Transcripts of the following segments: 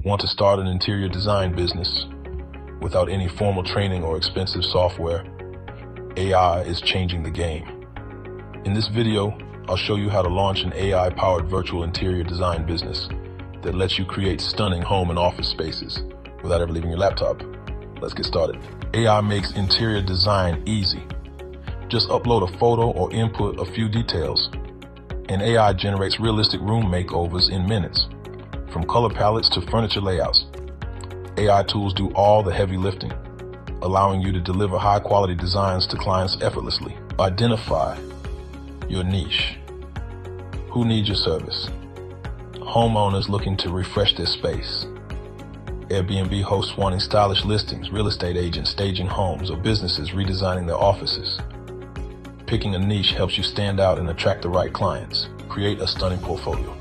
Want to start an interior design business without any formal training or expensive software? AI is changing the game. In this video, I'll show you how to launch an AI-powered virtual interior design business that lets you create stunning home and office spaces without ever leaving your laptop. Let's get started. AI makes interior design easy. Just upload a photo or input a few details, and AI generates realistic room makeovers in minutes. From color palettes to furniture layouts, AI tools do all the heavy lifting, allowing you to deliver high-quality designs to clients effortlessly. Identify your niche. Who needs your service? Homeowners looking to refresh their space. Airbnb hosts wanting stylish listings, real estate agents staging homes, or businesses redesigning their offices. Picking a niche helps you stand out and attract the right clients. Create a stunning portfolio.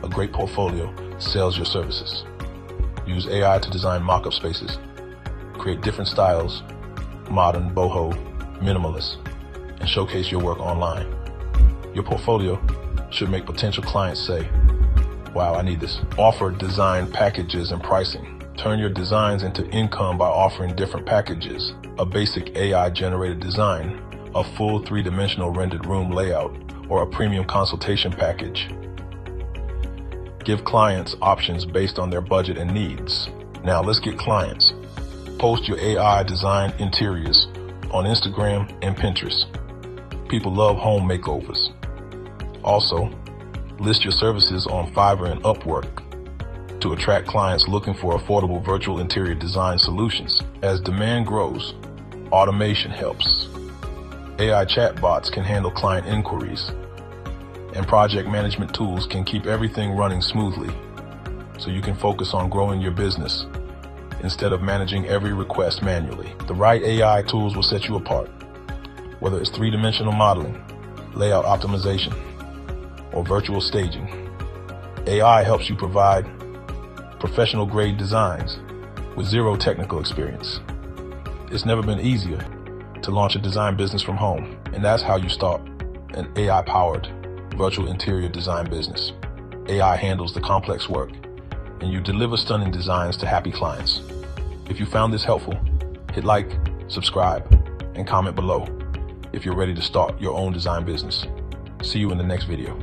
A great portfolio sells your services. Use AI to design mock-up spaces. Create different styles, modern, boho, minimalist, and showcase your work online. Your portfolio should make potential clients say, "Wow, I need this." Offer design packages and pricing. Turn your designs into income by offering different packages: a basic AI-generated design, a full 3-dimensional rendered room layout, or a premium consultation package. Give clients options based on their budget and needs. Now let's get clients. Post your AI designed interiors on Instagram and Pinterest. People love home makeovers. Also, list your services on Fiverr and Upwork to attract clients looking for affordable virtual interior design solutions. As demand grows, automation helps. AI chatbots can handle client inquiries, and project management tools can keep everything running smoothly, so you can focus on growing your business instead of managing every request manually. The right AI tools will set you apart. Whether it's 3-dimensional modeling, layout optimization, or virtual staging, AI helps you provide professional-grade designs with zero technical experience. It's never been easier to launch a design business from home, and that's how you start an AI-powered virtual interior design business. AI handles the complex work, and you deliver stunning designs to happy clients. If you found this helpful, hit like, subscribe, and comment below if you're ready to start your own design business. See you in the next video.